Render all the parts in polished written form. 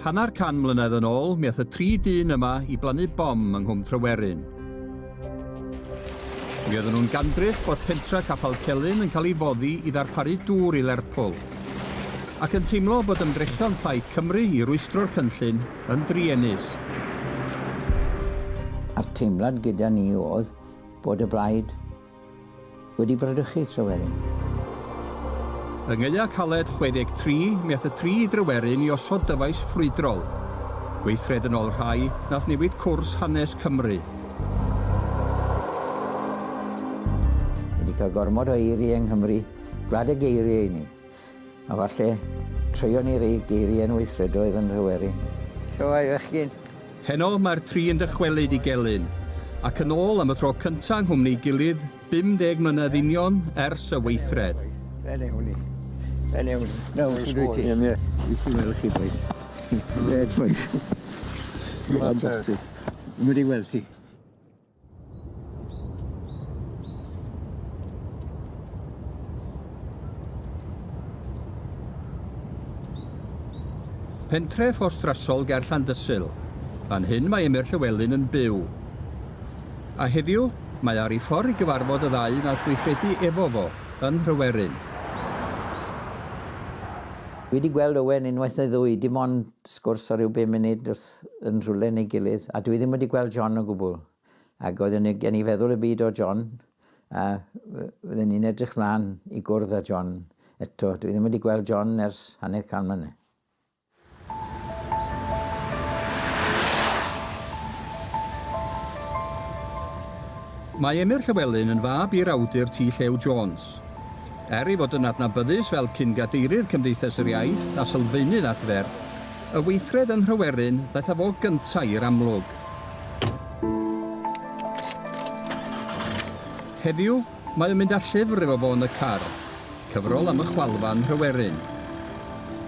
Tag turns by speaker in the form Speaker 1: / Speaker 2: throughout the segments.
Speaker 1: Hanner can mlynedd yn ôl, mi ath y 3 dyn yma i blannu bom yng Nghwm Tryweryn. Mi oedden nhw'n gandryll bod pentra Capel Celyn yn cael ei foddi i ddarparu dŵr i Lerpwl, ac yn teimlo bod ymdrechion Plaid Cymru i rwystro'r cynllun yn driennus.
Speaker 2: A'r teimlad gyda ni oedd bod y blaid wedi bradychu Tryweryn.
Speaker 1: Yng Ngaea Caled 63, mi ath y 3 Dryweryn i osod dyfais ffrwydrol. Gweithred yn ôl rhai, nath newid cwrs hanes Cymru.
Speaker 2: Wedi cael gormod o eiriau yng Nghymru, gwlad y geiriau i ni. A falle treio ni rei geiriau yn weithredoedd yn Tryweryn. Siwai fechgyn.
Speaker 1: Heno mae'r 3 yn dychwelyd i Gelyn, ac yn ôl am y tro cyntaf yng nghwmni gilydd 50 mlynedd union ers y weithred.
Speaker 2: Fel ewn ni. Fel ewn ni. No, ydw ti. Ie, dwi sy'n weld chi, boys. Red, boys. Fantastic. Wedi weld ti.
Speaker 1: Pentref o strasol ger Llandysul. Fan hyn mae Emyr Llywelyn yn byw. A heddiw, mae ar ei ffordd i gyfarfod y ddau nath weithredu efo fo yn Tryweryn.
Speaker 2: Dwi wedi gweld Owen unwaith neu ddwy, dim ond sgwrs o ryw 5 munud yn rhywle neu gilydd, a dwi ddim wedi gweld John o gwbl. Ac oedden ni gen i feddwl y byd o John, a oedden ni'n edrych mlaen i gwrdd â John eto. Dwi ddim wedi gweld John ers hanner can mlynedd.
Speaker 1: Mae Emyr Llywelyn yn fab i'r awdur T. Llew Jones. I fod yn adnabyddus fel cyn-gadeirydd Cymdeithas yr Iaith a sylfaenydd adfer, y weithred yn Tryweryn ddaeth â fo gyntaf i'r amlwg. Heddiw, mae yn mynd â llyfr efo fo yn y car, cyfrol am y chwalfan Tryweryn.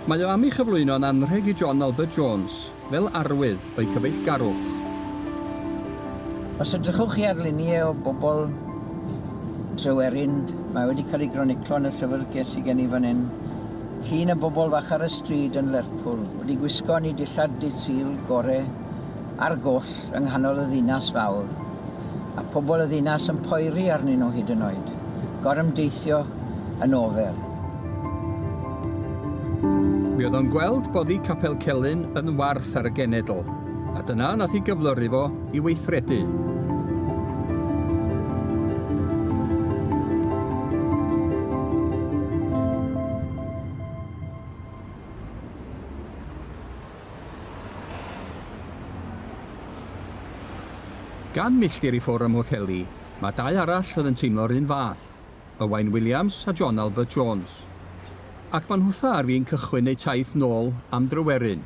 Speaker 1: Mae o am ei chyflwyno'n anrheg i John Albert Jones fel arwydd o'i cyfeillgarwch.
Speaker 2: Os ydrychwch chi ar luniau o bobl Tryweryn, mae wedi cael ei groniclo yn y llyfrgell sy gen i fan hyn. Llun y bobl fach ar y stryd yn Lerpwl wedi gwisgo ni dillad dydd Sul gore ar goll yng nghanol y ddinas fawr. A pobl y ddinas yn poeri arnyn nhw hyd yn oed. Gorymdeithio yn ofer.
Speaker 1: Mi oedd o'n gweld boddi Capel Celyn yn warth ar y genedl, a dyna nath i gyflyru fo i weithredu. Gan milltir i ffwrdd ym Mhwllheli, mae 2 arall oedd yn teimlo'r un fath, Owain Williams a John Albert Jones. Ac ma'n hwtha ar fi'n cychwyn eu taith nôl am Tryweryn.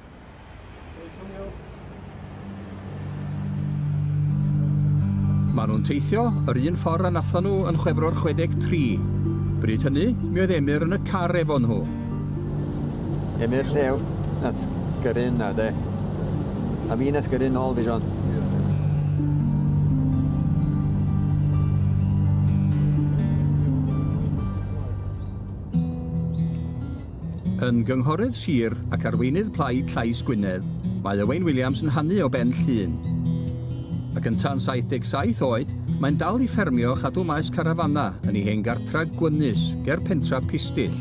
Speaker 1: Maen nhw'n teithio yr un ffordd a nathon nhw yn Chwefror 63. Bryd hynny, mi oedd Emyr yn y car efo nhw.
Speaker 3: Emyr Llew, nath gyrru na de. A fi nath gyrru nôl fi, John.
Speaker 1: Yn gynghorydd sir ac arweinydd plaid Llais Gwynedd, mae Owain Williams yn hannu o ben llun. Ac yn tan 77 oed, mae'n dal i ffermio chadw maes carafana yn ei hen gartra Gwynys ger pentra Pistyll.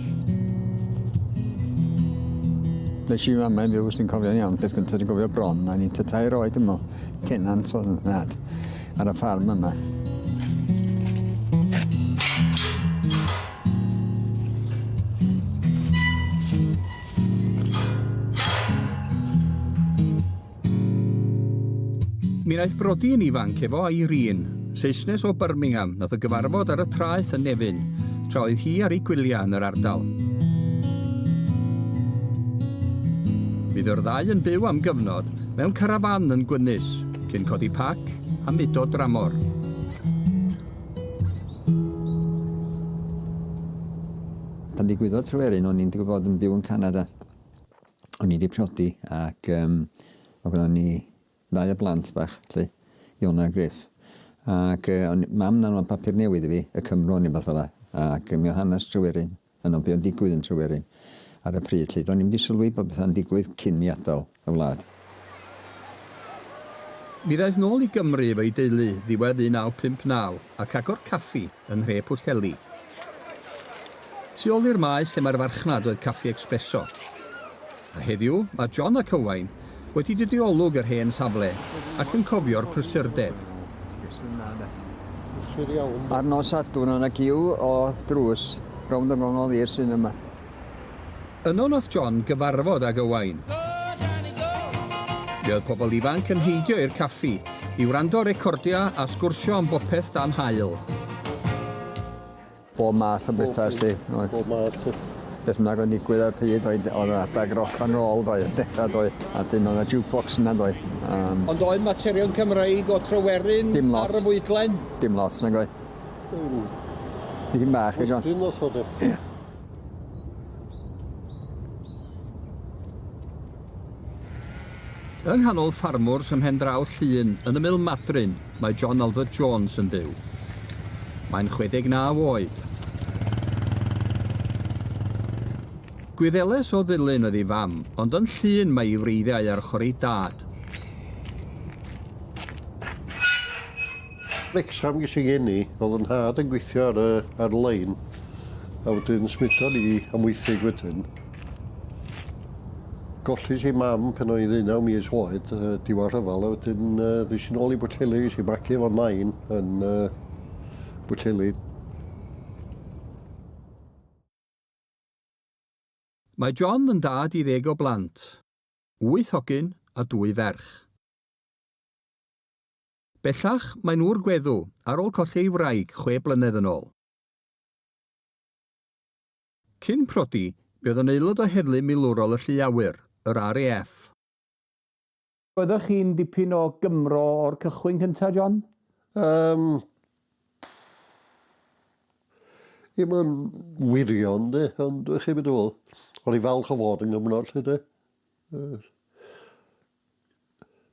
Speaker 3: Nes i mam yn fyw sy'n cofio'n iawn, beth gyntaf yn gofio bron, a ni'n 3 oed yma, tenant o'n nad, ar y ffarm yma.
Speaker 1: Mi wnaeth brodi yn ifanc efo Irene, Saesnes o Birmingham, nath o gyfarfod ar y traeth yn Nefyn, tra oedd hi ar ei gwyliau yn yr ardal. Bydd yr ddau yn byw am gyfnod mewn carafan yn Gwynys, cyn codi pac a mudo dramor.
Speaker 3: Pan digwyddodd Tryweryn, o'n i'n gwybod yn byw yn Canada. O'n i wedi priodi ac o gynnon ni 2 blant bach, lle, Iona a Griff. Ac mam na'n papur newydd i fi, y Cymro neu beth fel la. Ac mi o hanes Tryweryn, yno be o'n digwydd yn Tryweryn. ar y pryd. Do'n i'n wedi sylwi bod bethau'n digwydd cyn i adael y wlad.
Speaker 1: Mi ddaeth nôl i Gymru efo'i deulu ddiwedd 1959 ac agor caffi yn nhre Pwllheli. Tu ôl i'r maes lle mae'r farchnad oedd caffi espresso. A heddiw, mae John ac Owain wedi dod i olwg yr hen safle ac yn cofio'r prysurdeb.
Speaker 3: Ar nos Sadwrn yna giw o drws rownd y ngongol i'r sinema.
Speaker 1: Yno nath John gyfarfod ag Owain. Mi oedd pobl ifanc yn heidio i'r caffi i wrando recordia a sgwrsio am bopeth dan hael.
Speaker 3: Bob math o bethau, sti. Bob math. Beth yna'n gwneud digwydd ar pryd, oedd adag rock and roll, doedd. A dyn oedd y jukebox yna, doedd.
Speaker 1: Ond oedd materion Cymraeg o Tryweryn ar y fwydlen?
Speaker 3: Dim lot yna, goedd. Dim bach, John?
Speaker 4: Dim lot o dim.
Speaker 1: Yng nghanol ffarmwrs ym Mhendraw Llŷn, yn y Mil Madryn, mae John Albert Jones yn byw. Mae'n 69 oed. Gwyddeles o dilyn oedd ei fam, ond yn Llŷn mae ei wreiddiau ar ochr ei dad.
Speaker 4: Wrexham ges i geni, oedd yn had yn gweithio ar lein, a wedyn smudo'n i am weithig wedyn. Gollis i mam pen oedd 19 mis oed, diwar rhyfel, a wedyn ddys i'n ôl i Bwllheli, ges i magu efo nain yn Bwllheli.
Speaker 1: Mae John yn dad i 10 o blant, 8 hogyn a 2 ferch. Bellach, mae'n ŵr gweddw ar ôl colli ei wraig 6 blynedd yn ôl. Cyn prodi, mi oedd yn aelod o heddlu milwrol y Lleiawyr, yr RAF.
Speaker 5: Oeddech chi'n dipyn o Gymro o'r cychwyn cyntaf, John?
Speaker 4: Ddim yn wirion, ond chi byd ôl. O'n i falch o fod yn Gymro, lle de.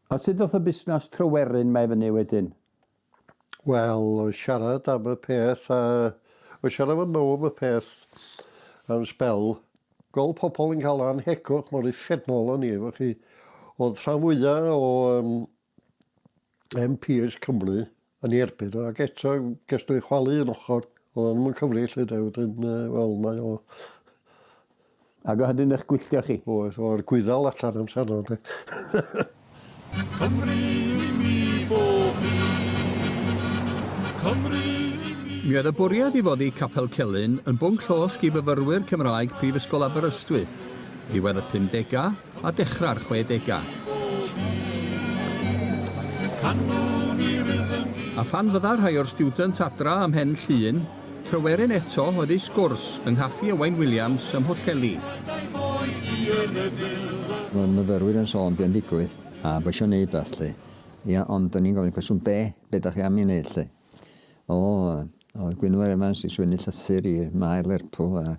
Speaker 5: A sut oedd y busnes Tryweryn mae fyny wedyn?
Speaker 4: Wel, o siarad am y peth, o siarad am y peth am spel. Gweld pobl yn cael anhegwch mor effernol o'n i, efo chi. Oedd rhan fwyaf o MPs Cymru yn ei erbyn, ac eto gesdw i chwalu yn ochr. Oedd yn cyfri lle dewd yn, wel, mae o...
Speaker 5: Ac o hynny'n eich gwylltio chi?
Speaker 4: O'r gwyddal allan am sarno, de.
Speaker 6: Cymru mi bob Cymru.
Speaker 1: Mi oedd y bwriad i fod i Capel Celyn yn bwnc llosg i fyfyrwyr Cymraeg Prifysgol Aberystwyth, ddiwedd y 50au a dechrau'r 60au. A phan fydda rhai o'r stiwdant adra ym Mhen Llŷn, Tryweryn eto oedd ei sgwrs yng Nghaffi Owain Williams ym Mhwllheli.
Speaker 3: Mae'n myfyrwyr yn sôn bu'n digwydd, a bod eisiau gwneud beth, lle. Ia, ond o'n i'n gofyn cwestiwn be da chi am i wneud, lle? O Gwynfor Evans i swyni llythyr i'r Maer Lerpwl, a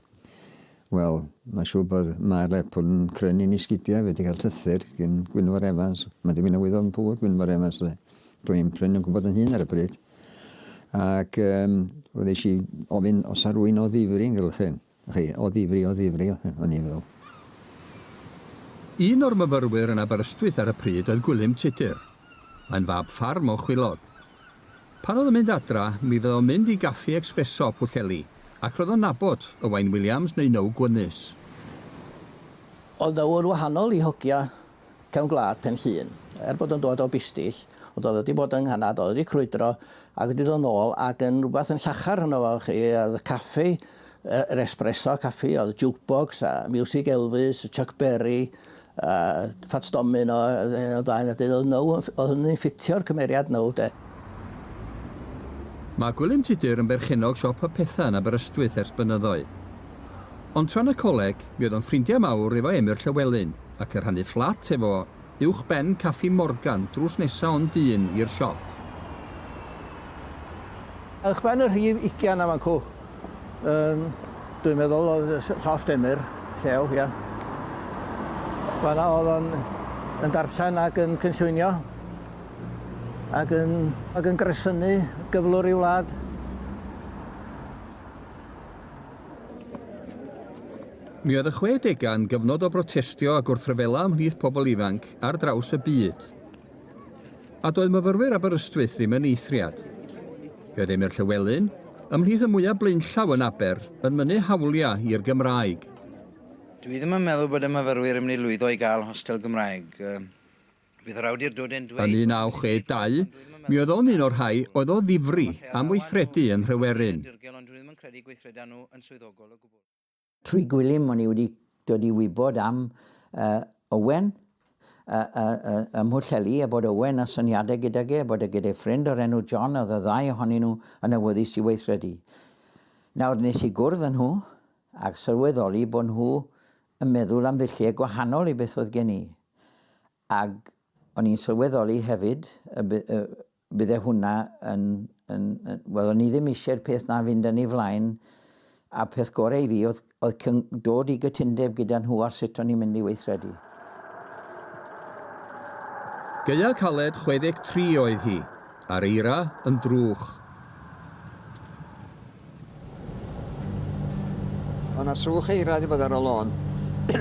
Speaker 3: wel, mae'n siŵr bod Maer Lerpwl yn crynu'n ei sgidiau wedi cael llythyr gan Gwynfor Evans. Mae di mynd o wyddon pŵr Gwynfor Evans, lle. Dwi'n prynu yn gwybod yn hun ar y bryd. Ac wedi eisiau ofyn os ar rwy'n o ddifri yn gylchyn. O ddifri, o'n i feddwl.
Speaker 1: Un o'r myfyrwyr yn Aberystwyth ar y pryd oedd Gwilym Tudur. Mae'n fab ffarm o Chwilod. Pan oedd yn mynd adra, mi fydd o'n mynd i gaffi espresso Pwllheli, ac roedd o'n nabod Owain Williams neu Now Gwynys.
Speaker 2: Oedd nawr wahanol i hogia cefn gwlad Pen Llŷn, bod yn dod o Bistill, oedd wedi bod yng Nghanad, oedd wedi crwydro, ac wedi dod nôl, ac yn rhywbeth yn llachar yno fo chi, oedd y caffi, yr espresso caffi, oedd jukebox, a music Elvis, Chuck Berry, Fats Domino, oedd hynny'n ffitio'r cymeriad nhw, de.
Speaker 1: Mae Gwilym Tudur yn berchenog siop y pethau yn Aberystwyth ers blynyddoedd. Ond tra'n y coleg, mi oedd o'n ffrindiau mawr efo Emyr Llywelyn, ac yn rhannu fflat efo uwch ben Caffi Morgan drws nesa o'n dyn i'r siop.
Speaker 2: Uwch ben yr rhif 20 am acw. Dwi'n meddwl oedd llofft Emyr, llew, ia. Fanna oedd yn darllen ac yn cynllunio, ac yn gresynu gyflwr i wlad.
Speaker 1: Mi oedd y 60au yn gyfnod o brotestio a gwrthryfela ymhlith pobl ifanc ar draws y byd. A doedd myfyrwyr Aberystwyth ddim yn eithriad. Mi oedd Emyr Llywelyn, ymhlith y mwyaf blaenllaw yn Aber, yn mynnu hawliau i'r Gymraeg.
Speaker 7: Dwi ddim yn meddwl bod y myfyrwyr yn mynd i lwyddo i gael hostel Gymraeg. Bydd yr awdur dod yn dweud...
Speaker 1: Yn 1962, mi oedd o'n un o'r rhai oedd o ddifri am weithredu yn Tryweryn.
Speaker 2: Trwy gwylym o'n i wedi dod i wybod am Owen, ym Mhwllheli, a bod Owen a syniadau gyda ge, bod e gyda'i ffrind o'r enw John, oedd y ddau ohonyn nhw yn awyddus i weithredu. Nawr nes i gwrdd yn nhw, ac sylweddoli bod nhw yn meddwl am ddilliau gwahanol i beth oedd gen i. Ac o'n i'n sylweddoli hefyd, bydde hwnna wel, o'n i ddim eisiau'r peth na fynd yn ei flaen, a peth gorau i fi oedd dod i gytundeb gyda nhw ar sut o'n i'n mynd i weithredu.
Speaker 1: Gaea caled 63 oedd hi, a'r eira yn drwch.
Speaker 3: O' na swch eira wedi bod ar y lôn,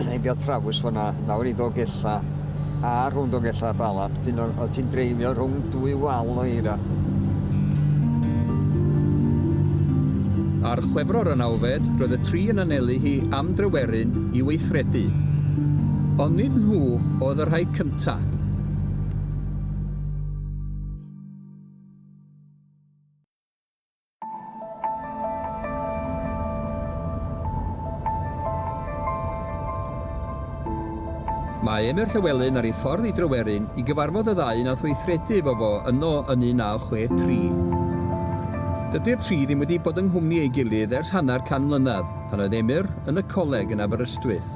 Speaker 3: ei bio trawys fyna, nawr i Ddogella, a rhwng Ddogella a Bala. O' ti'n dreifio rhwng dwy wal o eira.
Speaker 1: Ar Chwefror y 9fed, roedd y tri yn anelu hi am Tryweryn i weithredu. Ond nid nhw oedd y rhai cyntaf. Mae Emyr Llywelyn ar ei ffordd i Tryweryn i gyfarfod y ddau nath weithredu efo fo yno yn 1963. Dydy'r tri ddim wedi bod yng nghwmni ei gilydd ers hanner can mlynedd, pan oedd Emyr yn y coleg yn Aberystwyth.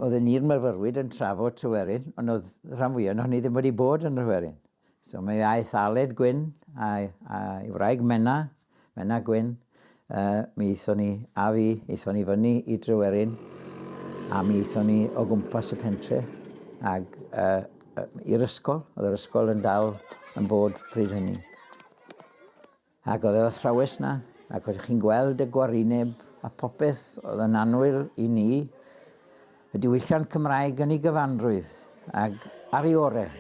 Speaker 2: Oedden ni'r myfyrwyr yn trafod Tryweryn, ond oedd rhan fwyaf o'n i ddim wedi bod yn Tryweryn. So mae aeth Aled Gwyn a'i wraig Menna Gwyn. Mi eithon ni, a fi, eithon ni fyny i Tryweryn, a mi eithon ni o gwmpas y pentre, ac i'r ysgol. Oedd yr ysgol yn dal yn bod pryd hynny. Ac oedd y athrawes na, ac oedd chi'n gweld y gwarineb a popeth oedd yn anwyl i ni, y diwylliant Cymraeg yn ei gyfanrwydd, ac ar ei orau,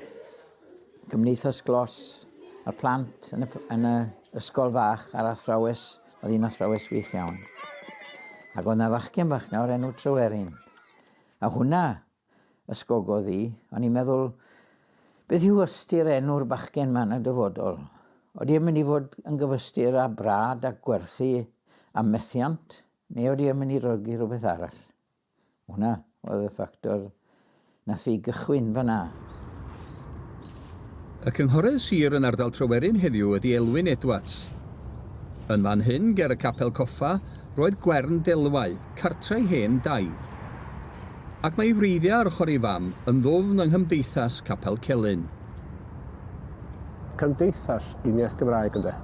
Speaker 2: Cymdeithas Glos, y plant yn y ysgol fach a'r athrawes, oedd un athrawes wych iawn. Ac oedd yna fachgen bach nawr enw Tryweryn. A hwnna ysgogodd i, o'n i'n meddwl, beth yw ystyr enw'r bachgen ma'n y dyfodol? Oeddi yn mynd i fod yn gyfystyr a brad a gwerthu a methiant, neu oeddi yn mynd i rogi rhywbeth arall? Hwnna oedd y ffactor nath i gychwyn fyna.
Speaker 1: Y cynghorydd sir yn ardal Tryweryn heddiw ydi Elwyn Edwards. Yn fan hyn, ger y capel coffa, roedd gwern delwau, cartrau hen daid. Ac mae wreiddiau ar ochr ei fam yn ddwfn yng Nghymdeithas Capel Celyn.
Speaker 8: Cymdeithas Uniaeth Gymraeg ynde.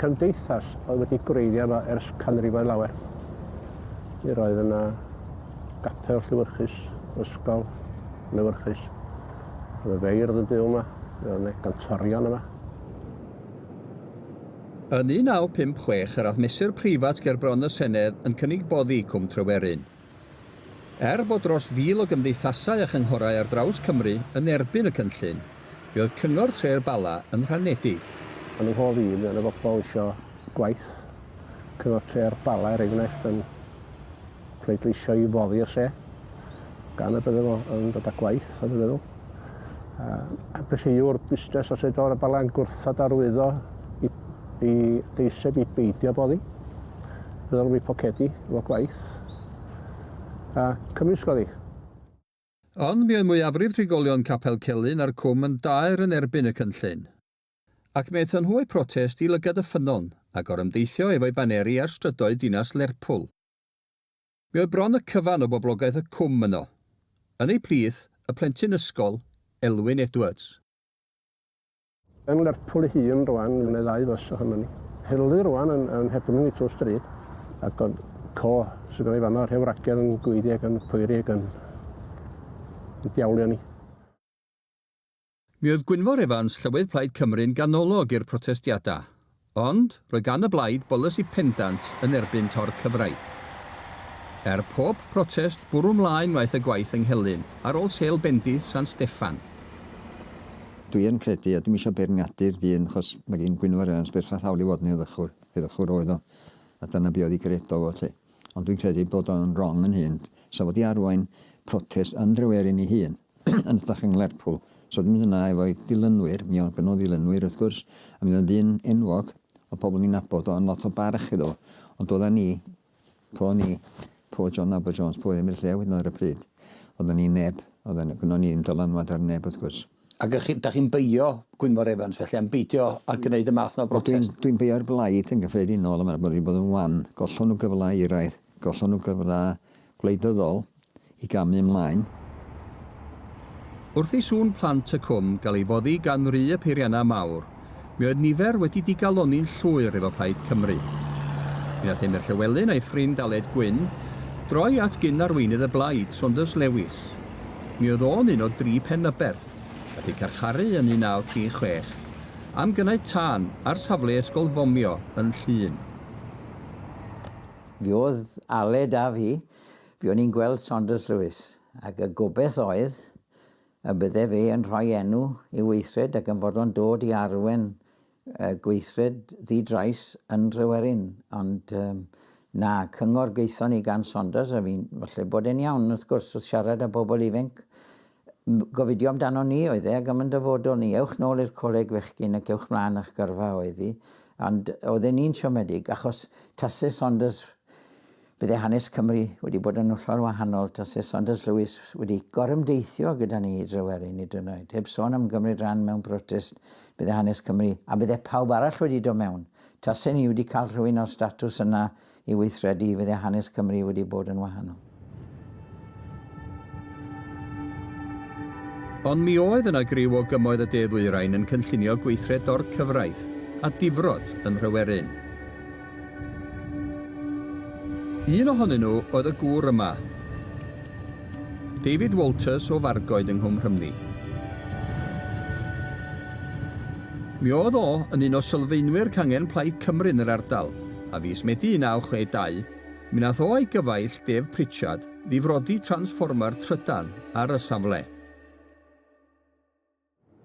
Speaker 8: Cymdeithas oedd wedi gwreiddio yma ers canrifoedd lawer. Mi roedd yna gapel Llywyrchus, ysgol Llywyrchus. Oedd y feirdd yn byw yma, oedd yna gantorion yma.
Speaker 1: Yn 1956, yr ath mesur preifat ger bron y Senedd yn cynnig boddi Cwm Tryweryn. Bod dros 1,000 o gymdeithasau a chynghorau ar draws Cymru yn erbyn y cynllun, mi oedd cyngor Tre'r Bala yn rhanedig.
Speaker 8: Yn yng Nghof Un, yna bobl eisiau gwaith. Cyngor Tre'r Bala, er enghraifft, yn pleidleisio i foddi'r lle. Gan y bydde fo yn dod â gwaith, oedd y feddwl. A brysiwr busnes os edrych o'r Bala yn gwrthod arwyddo i deiseb i beidio boddi. Byddwn nhw'n pocedi efo gwaith. A cymysgodd i.
Speaker 1: Ond mi oedd mwyafrif trigolion Capel Celyn a'r cwm yn daer yn erbyn y cynllun. Ac mi aethon nhw eu protest i lygad y ffynon ac o'r ymdeithio efo'i baneri ar strydoedd dinas Lerpwl. Mi oedd bron y cyfan o boblogaeth y cwm yno. Yn ei plith, y plentyn ysgol, Elwyn Edwards.
Speaker 8: Yn Lerpwl ei hun rwan, yn y 2 bys ohono ni. Helu rwan yn hebyn i trwy stryd, ac oedd sydd yn ei fanno, rhewragiad yn gweiddi ac yn pwyri ac yn diawlio ni.
Speaker 1: Mi oedd Gwynfor Evans, Llywydd Plaid Cymru'n ganolog i'r protestiadau, Ond, roedd gan y blaid bolisi pendant yn erbyn tor cyfraith. Pob protest bwrw mlaen waith y gwaith yng Nghelyn ar ôl sêl bendith San Steffan.
Speaker 3: Dwi yn credu, a dwi'n eisiau beirniadu'r dyn, achos mae gen Gwynfor yn sbertha hawl i fod yn ddychwr oedd o, a dyna bu oedd i gredo o, lle. Ond dwi'n credu bod o'n wrong yn hyn. So fod i arwain protest yn Tryweryn ei hun, yn ydych yng Nglerpwl. So dwi'n mynd yna efo dilynwyr, mi o'n gynnodd dilynwyr wrth gwrs, a mi oedd un enwog o pobl ni'n nabod o'n lot o barch iddo. Ond oedden ni, po John Aber Jones, po Emyr Llew ar y pryd, oedden ni neb, gynnon ni'n dylanwad ar neb wrth gwrs.
Speaker 5: Ac da chi'n beio Gwynfor Evans felly am beidio a gwneud y math o brotest?
Speaker 3: Dwi'n beio'r blaid yn gyffredinol yma, bod ni'n bod yn wan. Gollon nhw gyfle iraidd, gollon nhw gyfle gwleidyddol i gamu ymlaen.
Speaker 1: Wrth i sŵn plant y cwm gael ei foddi gan ry y peiriannau mawr, mi oedd nifer wedi digaloni'n llwyr efo Plaid Cymru. Mi nath Emyr Llywelyn a'i ffrind Aled Gwyn droi at gyn arweinydd y blaid, Saunders Lewis. Mi oedd o'n un o 3 penyberth, gath ei carcharu yn 1936, am gynnau tân ar safle ysgol fomio yn Llŷn.
Speaker 2: Fi oedd Aled a fi o'n i'n gweld Saunders Lewis, ac y gobeith oedd y bydde fe yn rhoi enw i weithred ac yn fod o'n dod i arwen gweithred ddidrais yn Tryweryn. Ond na, cyngor geithon ni gan Saunders, a fi'n falle bod e'n iawn wrth gwrs wrth siarad â bobl ifanc. Gofidio amdano ni oedd e, ac am yn dyfodol ni, ewch nôl i'r coleg fechgyn ac ewch mlaen eich gyrfa oedd hi. Ond oedd e'n un siomedig, achos tasau Saunders, bydde hanes Cymru wedi bod yn hollol wahanol, tasau Saunders Lewis wedi gorymdeithio gyda ni i Tryweryn i dynoed. Heb sôn am gymryd rhan mewn protest, bydde hanes Cymru, a bydde pawb arall wedi dod mewn. Tasau ni wedi cael rhywun o'r statws yna i weithredu, bydde hanes Cymru wedi bod yn wahanol.
Speaker 1: Ond mi oedd yna griw o gymoedd y De-ddwyrain yn cynllunio gweithred o'r cyfraith a difrod yn Tryweryn. Un ohonyn nhw oedd y gŵr yma, David Walters o Fargoed yng Nghwm Rhymni. Mi oedd o yn un o sylfaenwyr cangen Plaid Cymru yn yr ardal, a fis Medi 1962, mi nath o a'i gyfaill Dave Pritchard ddifrodi transformer trydan ar y safle.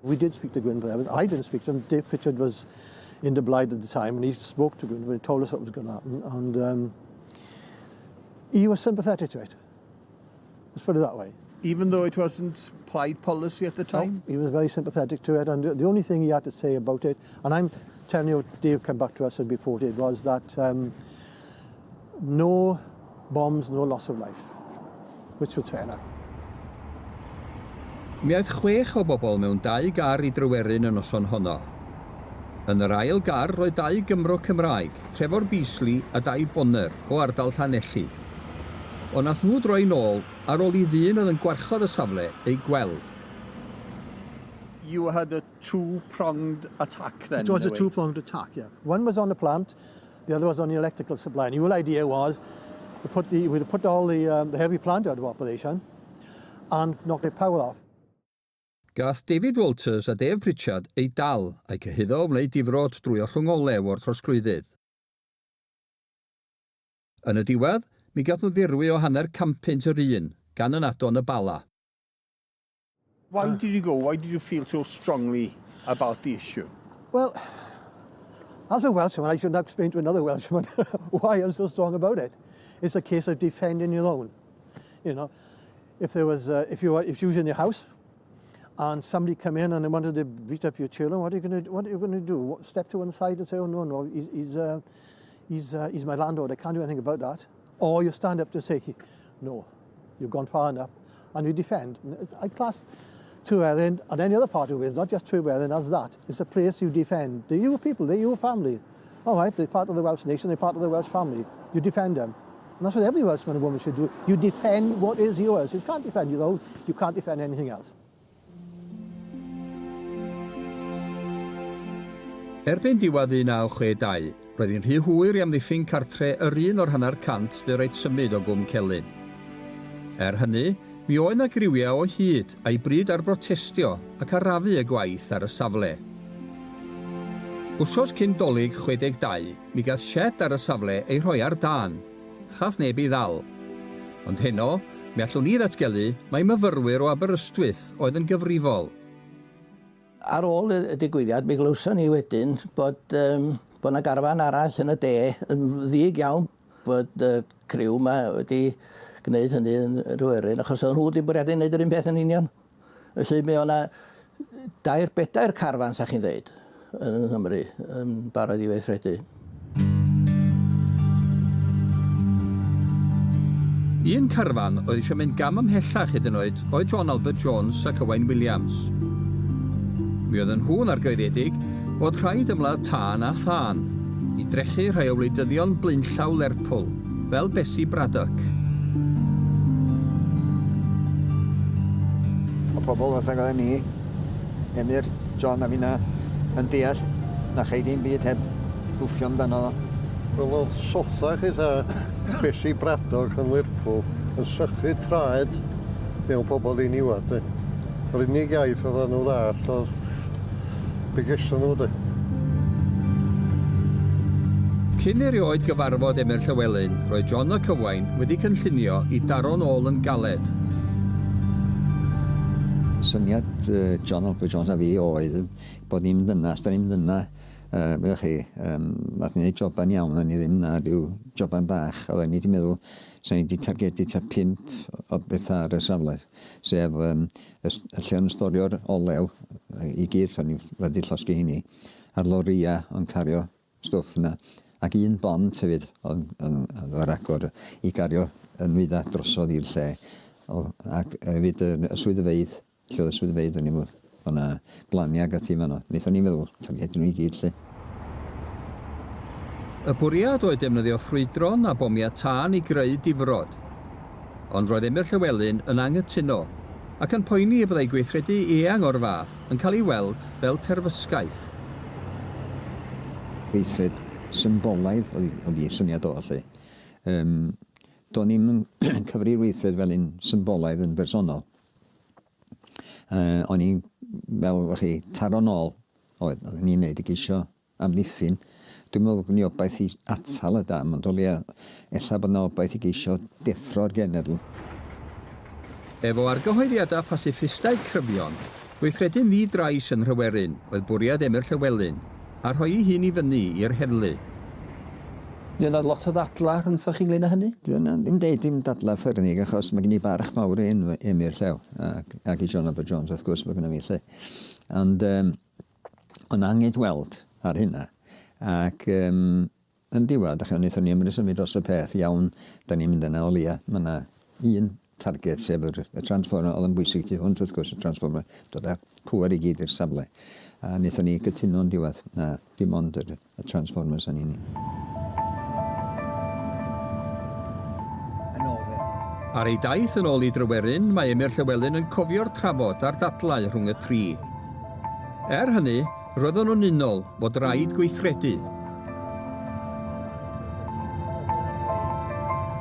Speaker 9: We did speak to Gwynfor Evans. I didn't speak to him. Dave Pritchard was in the Blythe at the time, and he spoke to Gwynfor and told us what was going to happen. And he was sympathetic to it. Let's put it that way.
Speaker 5: Even though it wasn't Plaid policy at the time?
Speaker 9: No, he was very sympathetic to it, and the only thing he had to say about it, and I'm telling you, Dave came back to us and reported, was that no bombs, no loss of life, which was fair enough.
Speaker 1: Mi oedd 6 o bobl mewn 2 gar i Tryweryn yn noson honno. Yn yr ail gar roedd 2 Gymro Cymraeg, Trevor Beasley a 2 Bonner o ardal Llanelli. Ond nath nhw droi nôl ar ôl i ddyn oedd yn gwarchod y safle ei gweld.
Speaker 5: You had a 2-pronged attack then?
Speaker 9: It was a 2-pronged attack, yeah. One was on the plant, the other was on the electrical supply. And the whole idea was we'd put all the heavy plant out of operation and knock the power off.
Speaker 1: Gath David Walters a Dave Pritchard ei dal a'i cyhuddo o wneud difrod drwy ollwng olew o'r trosglwyddydd. Yn y diwedd, mi gath nhw ddirwy o hanner campynt yr un, gan yn adon y bala.
Speaker 5: Why did you go? Why did you feel so strongly about the issue?
Speaker 9: Well, as a Welshman, I shouldn't explain to another Welshman why I'm so strong about it. It's a case of defending your own. You know, if you was in your house, and somebody come in and they wanted to beat up your children, what are you going to do? Step to one side and say, oh no, he's my landlord, I can't do anything about that. Or you stand up to say, no, you've gone far enough, and you defend. I class Tryweryn and any other part of it, not just Tryweryn, as that. It's a place you defend. They're your people, they're your family. All right, they're part of the Welsh nation, they're part of the Welsh family. You defend them. And that's what every Welshman and woman should do. You defend what is yours. You can't defend your own, you can't defend anything else.
Speaker 1: Erbyn diwedd 1962, roedd hi'n rhy hwyr i amddiffyn cartre yr un o'r hanner cant fe roed symud o Gwm Celyn. Hynny, mi oedd na griwiau o hyd a'i bryd ar brotestio ac arafu y gwaith ar y safle. Wsos cyn dolyg 62, mi gath shed ar y safle ei rhoi ar dan. Chath neb i ddal. Ond heno, mi allwn ni ddatgelu mae myfyrwyr o Aberystwyth oedd yn gyfrifol.
Speaker 2: Ar ôl y digwyddiad, mi glywson ni wedyn bod yna garfan arall yn y de yn ddig iawn bod y criw yma wedi gwneud hynny yn Tryweryn, achos oedd nhw wedi bwriadu wneud yr un peth yn union. Felly mi o'na 2-4 carfan, sa chi'n dweud, yn Nghymru, yn barod i weithredu.
Speaker 1: Un carfan oedd eisiau mynd gam ymhellach hyd yn oed oedd John Albert Jones ac Owain Williams. Mi oedd yn nhw'n argoeddedig bod rhaid ymladd tân a thân i drechu rhai o wleidyddion blaenllaw Lerpwl, fel Bessie Braddock.
Speaker 3: O pobl fatha gyda ni, Emyr, John a finna, yn deall na chaid i'n byd heb gwffio amdano.
Speaker 4: Wel, oedd sothach eitha Bessie Braddock yn Lerpwl yn sychu traed mewn pobl i niwad. Yr unig iaith oedd nhw ddall oedd bigesio nhw.
Speaker 1: Cyn erioed gyfarfod Emyr Llywelyn, roedd John ac Owain wedi cynllunio i daro nôl yn galed.
Speaker 3: Syniad John Albert Jones a fi oedd bod ni'n mynd yna, os da ni'n mynd yna, byddwch chi, nath ni'n gwneud joban iawn, ni ddim na rhyw joban bach, oedden ni wedi meddwl, sa'n ni wedi targedu ta 5 o beth ar y safle, sef y lle yn storio'r olew i gyd, so ni wedi llosgu hynny, a'r loria yn cario stwff yna, ac un bont hefyd o'r agor i gario yn wydda drosodd i'r lle, ac hefyd y swyddfeydd, lle oedd y swyddfeydd yn ymwneud. O'na blaniau gath i fanno. Wnaethon ni'n meddwl, targedu nhw i gyd lle.
Speaker 1: Y bwriad oedd defnyddio ffrwydron a bomiau tân i greu difrod. Ond roedd Emyr Llywelyn yn anghytuno, ac yn poeni y byddai gweithredu eang o'r fath yn cael ei weld fel terfysgaeth.
Speaker 3: Weithred symbolaidd oedd ei syniad o lle. Do'n ni'n cyfri'r weithred fel un symbolaidd yn bersonol. O'n i'n fel, chi, taro nôl, oedd ni'n neud i geisio amddiffyn. Dwi'n meddwl bod ni obaith i atal y dam, ond o leia, ella bod na obaith i geisio deffro'r genedl.
Speaker 1: Efo argyhoeddiadau pasifistaidd cryfion, weithredu'n ddi-drais yn Tryweryn oedd bwriad Emyr Llywelyn, a rhoi ei hun i fyny i'r heddlu.
Speaker 2: Yna lot o ddadla rhwngthoch chi'n ynglyn â hynny?
Speaker 3: Dwi'n deud dim dadla ffyrnig, achos mae gen i barch mawr i Emyr Llew, ac i John Albert Jones, wrth gwrs, mae gen i fi lle. Ond o'n angyd weld ar hynna, ac yn diwedd, ac wnaethon ni ymwneud dros y peth iawn, da ni'n mynd yna o leia. Mae yna un target, sef y transformer, oedd yn bwysig tu hwnt, wrth gwrs, y transformer, dod â pŵer i gyd i'r safle. A wnaethon ni gytuno'n diwedd, na dim ond y transformers yn unig.
Speaker 1: Ar ei daith yn ôl i Tryweryn, mae Emyr Llywelyn yn cofio'r trafod a'r dadlau rhwng y tri. Er hynny, roedden nhw'n unol fod rhaid gweithredu.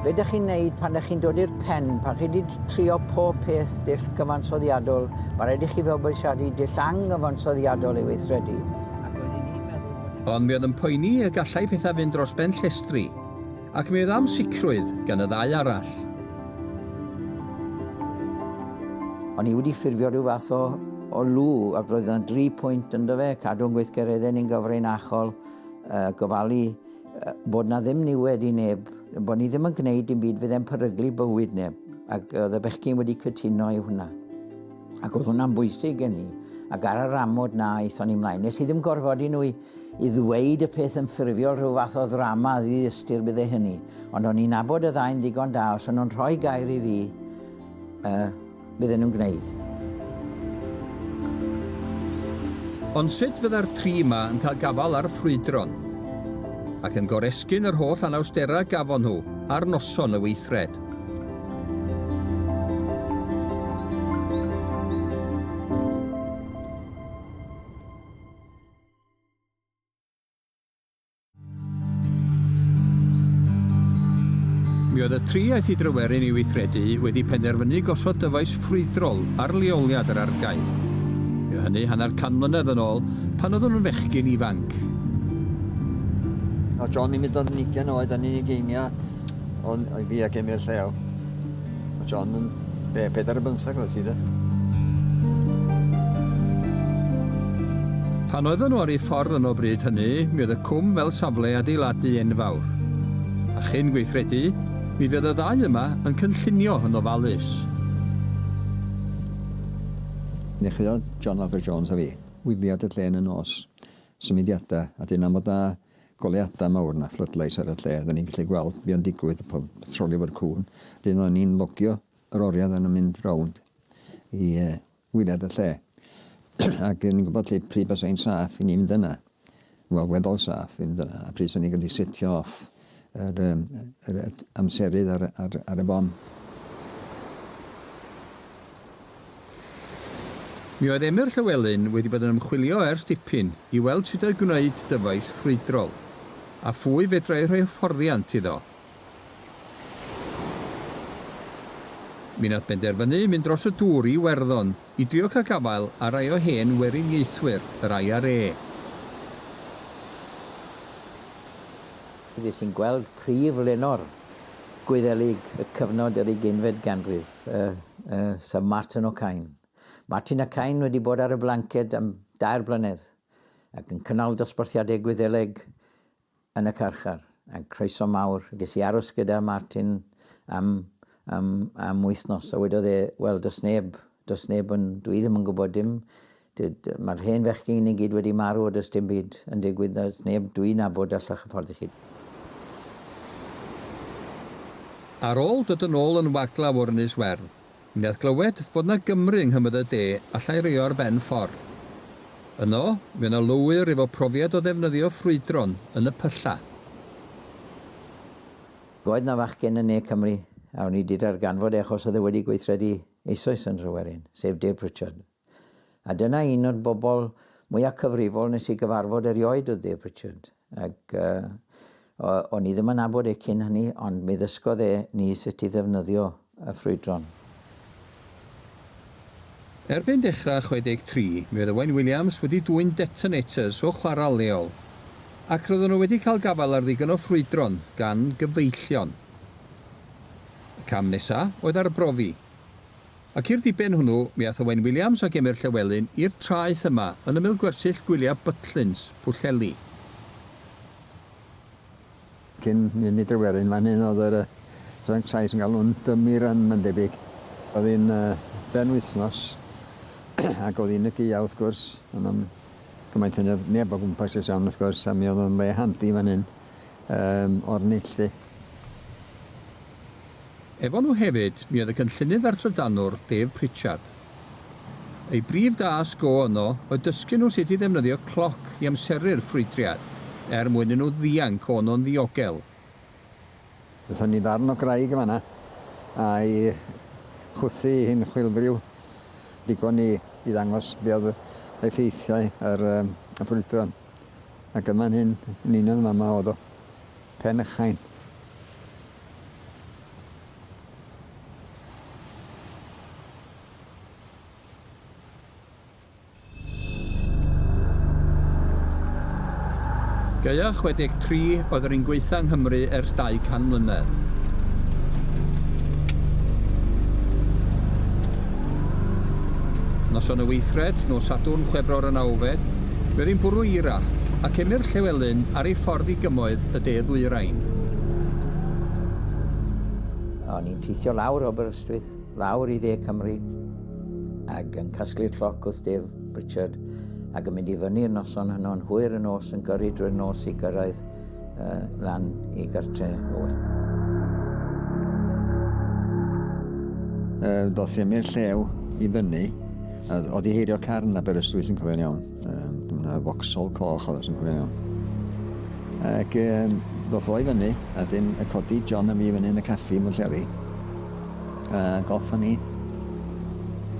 Speaker 2: Be ydych chi'n neud pan ydych chi'n dod i'r pen, pan chi wedi trio pob peth dull gyfansoddiadol, mae rhaid i chi fel bwysiadu dull anghyfansoddiadol i weithredu.
Speaker 1: Ond mi oedd yn poeni y gallai pethau fynd dros ben llestri, ac mi oedd am sicrwydd gan y ddau arall.
Speaker 2: O'n i wedi ffurfio rhyw fath o lw, ac roedd yna 3 pwynt ynddo fe, cadw'n gweithgareddau ni'n gyfrinachol, gofalu bod na ddim niwed i neb, bod ni ddim yn gwneud dim byd fydd e'n peryglu bywyd neb, ac oedd y bechgyn wedi cytuno i hwnna. Ac oedd hwnna'n bwysig gen i, ac ar yr amod na eithon ni mlaen. Nes i ddim gorfod i nhw i ddweud y peth yn ffurfiol rhyw fath o ddrama ddiystyr byddai hynny, ond o'n i'n nabod y ddau'n digon da, os o'n nhw'n rhoi gair i fi, bydden nhw'n gwneud.
Speaker 1: Ond sut fydda'r tri yma yn cael gafal ar ffrwydron, ac yn goresgyn yr holl anawstera gafon nhw ar noson y weithred. Mi oedd y tri aeth i Tryweryn i weithredu wedi penderfynu gosod dyfais ffrwydrol ar leoliad yr argae. Mi hynny hanner can mlynedd yn ôl pan oedden nhw'n fechgyn ifanc.
Speaker 3: O John i mynd o'n 20 oed, o'n i'n 20 o'n fi ac Emyr Llew. O John yn 45 oedd ti da.
Speaker 1: Pan oedden nhw ar ei ffordd yn o bryd hynny, mi oedd y cwm fel safle adeiladu enfawr. A chyn gweithredu, mi fydd y ddau yma yn cynllunio yn ofalus.
Speaker 3: Nechreuodd John Albert Jones a fi, wyliad y lle yn y nos, symudiadau, a dyn am bod a goleadau mawr na floodlights ar y lle, oedden ni'n gallu gweld be o'n digwydd y troli fo'r cwn. Dyn o'n ni'n logio yr oriad yn mynd rownd i wyliad y lle. Ac ni'n gwybod lle pryd bas ein saff i ni'n mynd yna. Wel, weddol saff i mynd yna. A pryd sy'n ni'n gallu setio off yr amserydd ar y bom.
Speaker 1: Mi oedd Emyr Llywelyn wedi bod yn ymchwilio ers dipyn i weld sut oedd gwneud dyfais ffrwydrol, a phwy fedrau rhoi hyfforddiant iddo. Mi nath benderfynu mynd dros y dŵr i Werddon i drio cael gafael ar rai o hen weriniaethwyr yr IRA.
Speaker 2: Fyddi sy'n gweld prif lenor Gwyddelig y cyfnod yr 20fed ganrif, Sir Martin O'Kane. Martin O'Kane wedi bod ar y blanced am 2 blynedd ac yn cynnal dosbarthiadau Gwyddelig yn y carchar. A croeso mawr, ges i aros gyda Martin am wythnos. A wedodd e, wel, does neb dwi ddim yn gwybod dim. Mae'r hen fechgyn i gyd wedi marw, does dim byd yn digwydd, does neb dwi'n nabod allach y ffordd i chi.
Speaker 1: Ar ôl dod yn ôl yn waglaw o'r Ynys Werdd, mi nath glywed fod na Gymru yng Nghymru y De allai reo ar ben ffordd. Yno, mi yna lwyr efo profiad o ddefnyddio ffrwydron yn y pylla.
Speaker 2: Oedd na fachgen yn Ne Cymru, a o'n i wedi darganfod achos oedd e wedi gweithredu eisoes yn Tryweryn, sef Dave Pritchard. A dyna un o'r bobl mwyaf cyfrifol nes i gyfarfod erioed o Dave Pritchard. Ac o'n i ddim yn nabod e cyn hynny, ond mi ddysgodd e ni sut i ddefnyddio y ffrwydron.
Speaker 1: Erbyn dechrau 63, mi oedd Owain Williams wedi dwyn detonators o chwaral leol, ac roedden nhw wedi cael gafael ar ddigon o ffrwydron gan gyfeillion. Y cam nesaf oedd arbrofi. Ac i'r diben hwnnw, mi ath Owain Williams ac Emyr Llywelyn i'r traeth yma yn ymyl gwersyll gwyliau Butlins, Pwllheli.
Speaker 3: Cyn mynd i Tryweryn, fan hyn oedd yr Frank Sais yn galw'n dymir yn debyg. Oedd hi'n ben wythnos, ac oedd hi'n y gia wrth gwrs, ond am gymaint yn neb o gwmpas ys iawn wrth gwrs, a mi oedd yn le handi fan hyn o'r neilltu.
Speaker 1: Efo nhw hefyd, mi oedd y cynllunydd ar trydanwr Dave Pritchard. Ei brif das go yno oedd dysgu nhw sut i ddefnyddio cloc i amseru'r ffrwydriad, mwyn nhw ddianc o'n ddiogel.
Speaker 3: Byddwn ni ddarn o graig yma yna, a i chwthu hyn chwilfryw digon i ddangos be oedd effeithiau yr ffrwydron. Ac yma'n hyn, yn union yma oedd o pen ychain.
Speaker 1: Gaea 63 oedd yr un gweitha yng Nghymru ers 200 mlynedd. Noson y weithred, nos Sadwrn Chwefror y 9fed, mi oedd hi'n bwrw eira, ac Emyr Llywelyn ar ei ffordd i gymoedd y De Ddwyrain.
Speaker 2: O'n i'n teithio lawr o Aberystwyth, lawr i De Cymru, ac yn casglu'r cloc wrth Dave Pritchard, ac yn mynd i fyny'r noson hynny, yn hwyr y nos, yn gyrru drwy'r nos i gyrraedd lan i gartre Owen.
Speaker 3: Doth Emyr Llew i fyny, oedd i heirio car yn Aberystwyth yn cofio'n iawn. Dyna Vauxhall coch oedd yn cofio'n iawn. Ac doth o i fyny, a dyn y codi John a mi fyny yn y caffi mewn lleri. Goffa ni.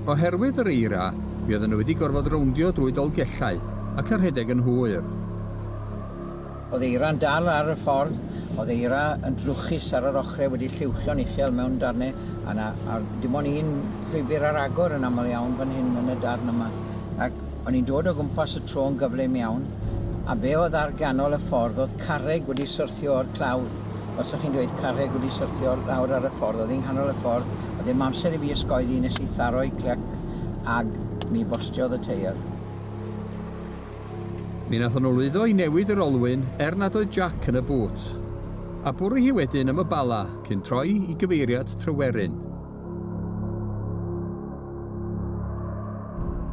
Speaker 1: Oherwydd yr eira, mi oedden nhw wedi gorfod rowndio drwy Dolgellau ac ar rhedeg yn hwyr.
Speaker 2: Oedd eira'n dal ar y ffordd, oedd eira yn drwchus ar yr ochrau wedi lliwchio'n uchel mewn darnau, a dim ond un llwybr ar agor yn aml iawn fan hyn yn y darn yma. Ac o'n i'n dod o gwmpas y tro yn gyflym iawn, A be oedd ar ganol y ffordd, oedd carreg wedi syrthio o'r clawdd. Os ydych chi'n dweud carreg wedi syrthio lawr ar y ffordd, oedd hi'n nghanol y ffordd, oedd ddim amser i fi ysgoeddi nes i tharoi clec ag mi bostiodd y teir.
Speaker 1: Mi nath nhw lwyddo i newid yr olwyn nad oedd Jack yn y bwt. A bwrw hi wedyn am y bala cyn troi i gyfeiriad Tryweryn.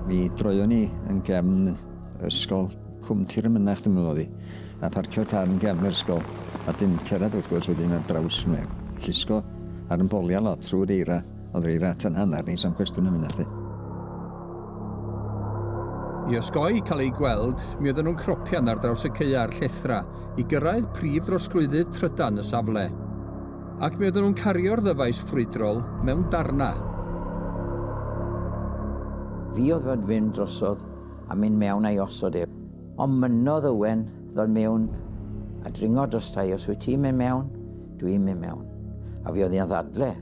Speaker 3: Mi droion ni yn gefn ysgol Cwm Tir y Mynach, dwi'n meddwl i, a parcio'r car yn gefn yr ysgol. A dim cerad wrth gwrs wedyn ar draws me. Llusgo ar yn bolia lot trwy'r eira. Oedd yr eira tan hanner ni, so'n cwestiwn am hynny.
Speaker 1: I osgoi cael ei gweld, mi oedden nhw'n cropian ar draws y caear llethra i gyrraedd prif drosglwyddydd trydan y safle. Ac mi oedden nhw'n cario'r ddyfais ffrwydrol mewn darna.
Speaker 2: Fi oedd fod fynd drosodd a mynd mewn a'i osod e. Ond mynnodd Owen ddod mewn a dringo dros tai, os wyt ti'n mynd mewn, dwi'n mynd mewn. A fi oedd hi'n ddadle.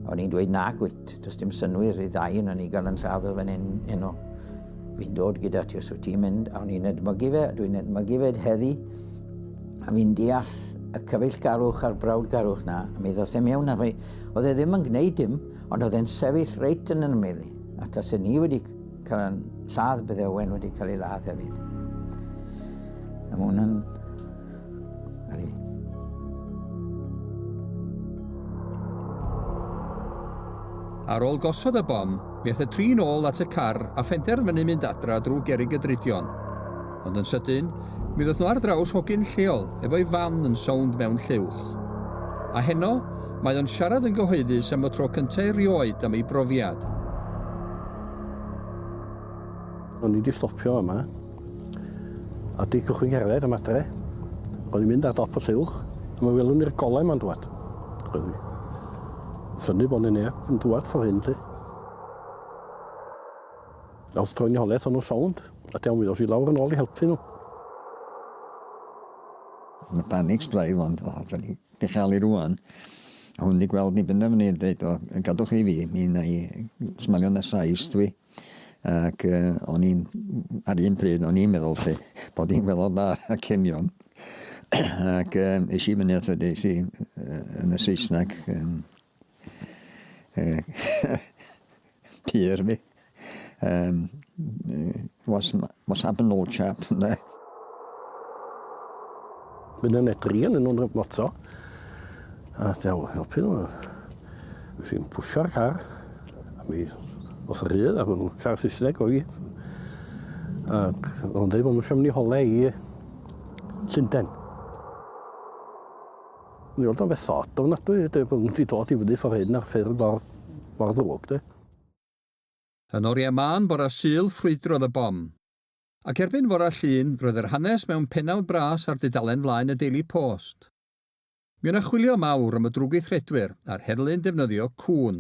Speaker 2: O'n i'n dweud na gwyd, does dim synwyr i ddau yn o'n i gael yn lladd o fan hyn. Fi'n dod gyda ti os wyt ti'n mynd, a o'n i'n edmygu fe, dwi'n edmygu fe heddi, a fi'n deall y cyfeill garwch a'r brawd garwch na, a mi ddoth e mewn a fi, oedd e ddim yn gwneud dim, ond oedd e'n sefyll reit yn ymwneud. A tas ni wedi cael yn lladd bydde Owen wedi cael ei ladd hefyd. A mae hwnna'n...
Speaker 1: Ar ôl gosod y bom, mi aeth y tri nôl at y car a phenderfynu mynd adra drwy gerrig y dridion. Ond yn sydyn, mi ddoth nhw ar draws hogyn lleol efo'i fan yn sownd mewn lliwch. A heno, mae o'n siarad yn gyhoeddus am y tro cyntaf erioed am ei brofiad.
Speaker 8: O'n i wedi stopio yma, a di cychwyn gerdded am adre. O'n i'n mynd ar dop y lliwch, a mae welwn i'r golau ma'n dwad. Syni bod ni'n neb yn dwad ffordd hyn, lle. Os troi'n i holeth o'n nhw sownd, a diawn wythnos i lawr yn ôl i helpu nhw.
Speaker 3: Mae panics braidd ond, da ni'n dechalu rwan. A hwn i gweld ni bynd am fyny, dweud, gadwch i fi, mi na i smalio na sais dwi. Ac o'n i'n, ar un pryd, o'n i'n meddwl lle, bod i'n meddwl da a cenion. Ac eis i fyny at wedi, eis i yn y Saesneg, Pier fi. Was have an old chap, ne?
Speaker 8: Mynd yn edri yn nhw'n moto. A diaw, helpu nhw. Fes i'n pwsio'r car. A mi, os rydd, a bod nhw'n car Saesneg o i. Ac o'n dweud bod nhw'n siarad mynd i hole i Llundain. Ni oedd o'n beth thot ofnadwy, bod nhw wedi dod i fyny ffordd hyn ar ffyrdd mor ddrwg, de.
Speaker 1: Yn oriau man bora syl ffrwydrodd y bom. Ac erbyn fora llun, roedd yr hanes mewn pennawd bras ar dudalen flaen y Daily Post. Mi yna chwilio mawr am y drwg eithredwyr a'r heddlu'n defnyddio cwn.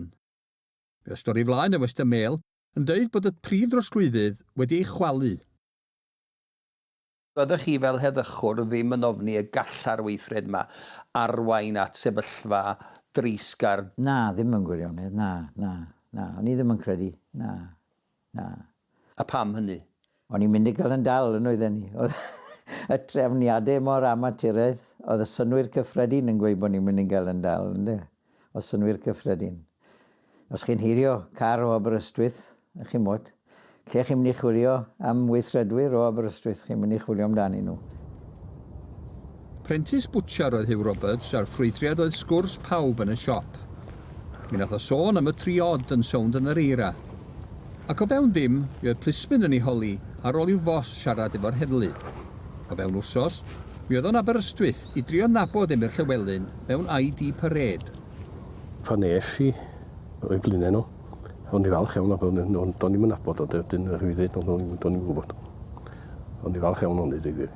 Speaker 1: Mi o stori flaen y West y Mail yn dweud bod y prif drosglwyddydd wedi ei chwalu.
Speaker 10: Byddech chi fel heddychwr ddim yn ofni y galla'r weithred yma arwain at sefyllfa drisgar?
Speaker 2: Na, ddim yn gwirionedd, na. O'n i ddim yn credu, na.
Speaker 10: A pam hynny?
Speaker 2: O'n i'n mynd i gael yn dal yn oedden ni. Oedd y trefniadau mor amaturedd, oedd y synwyr cyffredin yn gweud bod ni'n mynd i gael yn dal, ynddo? Oedd synwyr cyffredin. Os chi'n hirio car o Aberystwyth, chi'n mwyd, lle chi'n mynd i chwilio am weithredwyr o Aberystwyth, chi'n mynd i chwilio amdani nhw.
Speaker 1: Prentys bwtsiar oedd Hugh Roberts a'r ffrwydriad oedd sgwrs pawb yn y siop. Mi nath o sôn am y triod yn sownd yn yr eira. Ac o fewn dim, mi oedd plismyn yn ei holi ar ôl i'w fos siarad efo'r heddlu. O fewn wsos, mi oedd o'n Aberystwyth i drio nabod Emyr Llywelyn mewn ID parade.
Speaker 8: Pan nes i o'i blynau nhw, o'n i falch iawn, do'n i'n nabod o, dyn yr wyddyd, do'n i'n gwybod. O'n i falch iawn o'n i digwydd.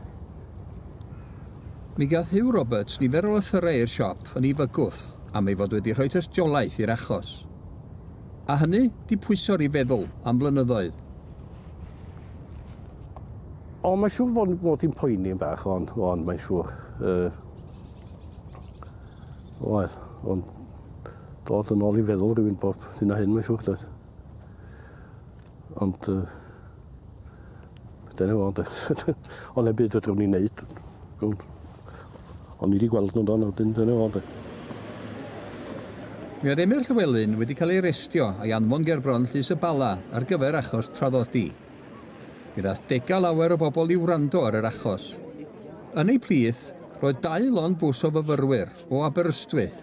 Speaker 1: Mi gath Hugh Roberts nifer o lythyrau i'r siop yn ei fygwth am ei fod wedi rhoi tystiolaeth i'r achos. A hynny di pwyso'r i feddwl am flynyddoedd.
Speaker 8: O, mae'n siŵr fod hi'n poeni yn bach, ond mae'n siŵr. Ond dod yn ôl i feddwl rhywun bob hyn a hyn, mae'n siŵr. Ond Dyna fo, de. Ond e byd ydw'n ni'n neud. Ond ni wedi gweld nhw'n don, dyna fo, de.
Speaker 1: Mi oedd Emyr Llywelyn wedi cael ei arestio a'i anfon gerbron Llys y Bala ar gyfer achos traddodi. Mi ddaeth degau lawer o bobl i wrando ar yr achos. Yn ei plith, roedd 2 lond bws o fyfyrwyr o Aberystwyth.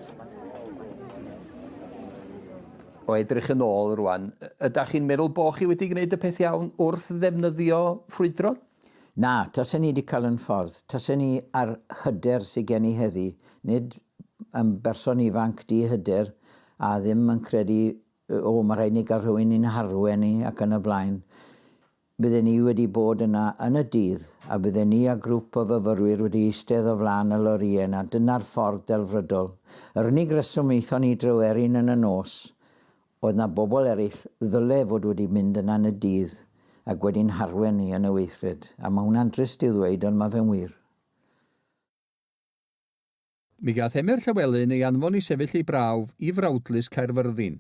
Speaker 10: O edrych yn ôl rwan, ydych chi'n meddwl bod chi wedi gwneud y peth iawn wrth ddefnyddio ffrwydron?
Speaker 2: Na, tasen ni wedi cael yn ffordd. Tasen ni ar hyder sydd gen i heddi. Nid yn berson ifanc di hyder a ddim yn credu, mae rhaid ni gael rhywun i'n harwen ni ac yn y blaen. Bydden ni wedi bod yna yn y dydd a bydden ni a grŵp o fyfyrwyr wedi eistedd o flaen y lorien a dyna'r ffordd delfrydol. Yr unig reswm eithon ni Tryweryn yn y nos oedd na bobl eraill ddyle fod wedi mynd yna yn y dydd ac wedi'n harwen ni yn y weithred. A mae hwnna'n trist i ddweud, ond mae fe'n wir.
Speaker 1: Mi gath Emyr Llywelyn ei anfon i sefyll ei brawf i frawdlys Caerfyrddin.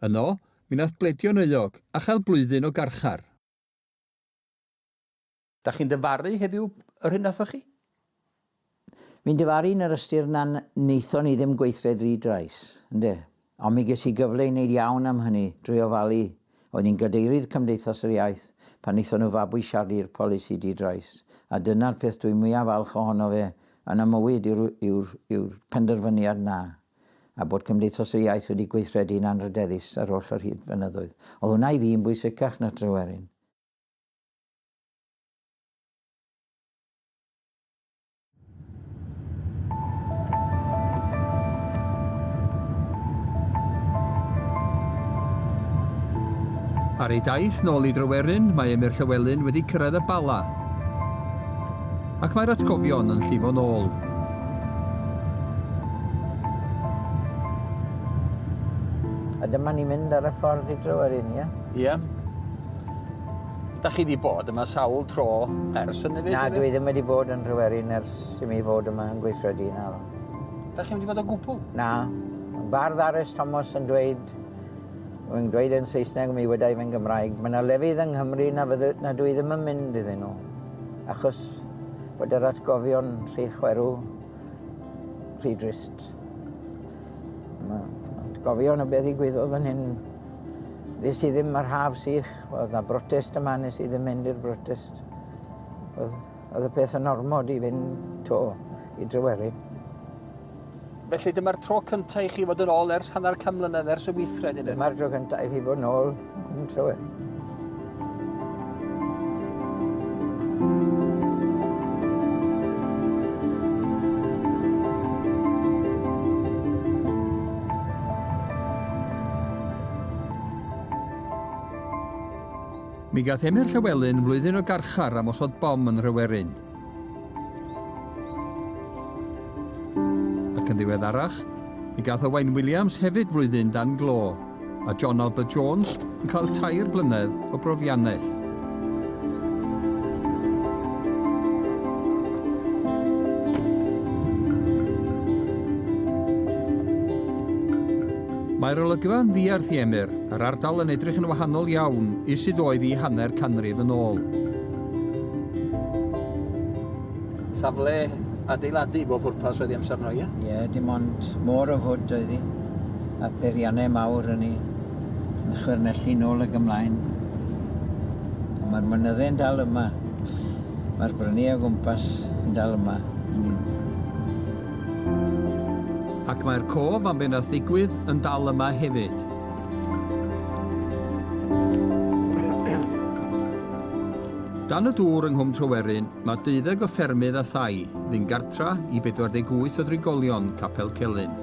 Speaker 1: Yno, mi nath bledio'n euog a chael blwyddyn o garchar.
Speaker 10: Da chi'n dyfaru heddiw yr hyn nathoch chi?
Speaker 2: Mi'n dyfaru yn yr ystyr na'n neithon ni ddim gweithred rhy drais, ynddo? Ond mi ges i gyfle i wneud iawn am hynny drwy ofalu. Oedd ni'n gadeirydd Cymdeithas yr Iaith pan wnaethon nhw fabwysiadu'r polisi di-drais. A dyna'r peth dwi'n mwyaf falch ohono fe yn y mywyd yw'r penderfyniad na. A bod Cymdeithas yr Iaith wedi gweithredu'n anrydeddus ar oll yr hyd fynyddoedd. Oedd hwnna i fi'n bwysicach na Tryweryn.
Speaker 1: Ar ei daith nôl i Tryweryn, mae Emyr Llywelyn wedi cyrraedd y Bala. Ac mae'r atgofion yn llifo nôl.
Speaker 2: A dyma ni'n mynd ar y ffordd i Tryweryn, ie?
Speaker 10: Ie. Da chi wedi bod yma sawl tro ers yn efo?
Speaker 2: Na, dwi ddim wedi bod yn Tryweryn ers i mi fod yma yn gweithredu na.
Speaker 10: Da chi wedi bod o gwbl?
Speaker 2: Na. Bardd Aris Thomas yn dweud, wy'n dweud yn Saesneg, mi wedai fe'n Gymraeg, mae yna lefydd yng Nghymru na dwi ddim yn mynd iddyn nhw. Achos bod yr atgofion rhy chwerw, rhy drist. Mae atgofion o beth i gwyddoedd fan hyn. Nes i ddim ar haf sych, oedd na brotest yma, nes i ddim mynd i'r brotest. Oedd y peth yn ormod i fynd to i Tryweryn.
Speaker 10: Felly dyma'r tro cyntaf i chi fod yn ôl ers hanner can mlynedd ers y weithred ydyn?
Speaker 2: Dyma'r tro cyntaf i fi fod yn ôl yn Tryweryn.
Speaker 1: Mi gath Emyr Llywelyn flwyddyn o garchar am osod bom yn Tryweryn. Ac yn ddiweddarach, mi gath Owain Williams hefyd flwyddyn dan glo, a John Albert Jones yn cael 2 blynedd o brofiannaeth. Mae'r olygfa'n ddiarth i Emyr, a'r ardal yn edrych yn wahanol iawn i sut oedd i hanner canrif yn ôl.
Speaker 10: Safle adeiladu bo pwrpas oedd i amser no, ie?
Speaker 2: Ie, dim ond môr o fwd oedd hi, a peiriannau mawr yn ei yn chwernellu nôl ag ymlaen. Mae'r mynyddau'n dal yma, mae'r brynu o gwmpas yn dal yma.
Speaker 1: Ac mae'r cof am be nath ddigwydd yn dal yma hefyd. Dan y dŵr yng Nghwm Tryweryn, mae 12 o ffermydd a thai fy'n gartra i 48 o drigolion Capel Celyn.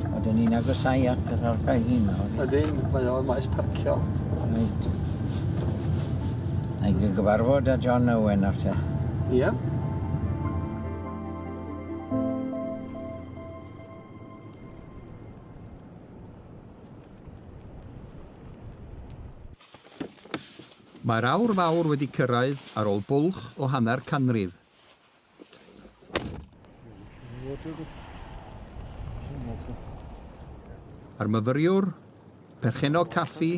Speaker 2: Oedden ni'n agosau at yr archau hyn nawr.
Speaker 10: Ydyn, mae o'r maes parcio.
Speaker 2: Reit. A'i gyfarfod â John Owen ar te.
Speaker 10: Ie.
Speaker 1: Mae'r awr fawr wedi cyrraedd ar ôl bwlch o hanner canrif. A'r myfyriwr, perchenog caffi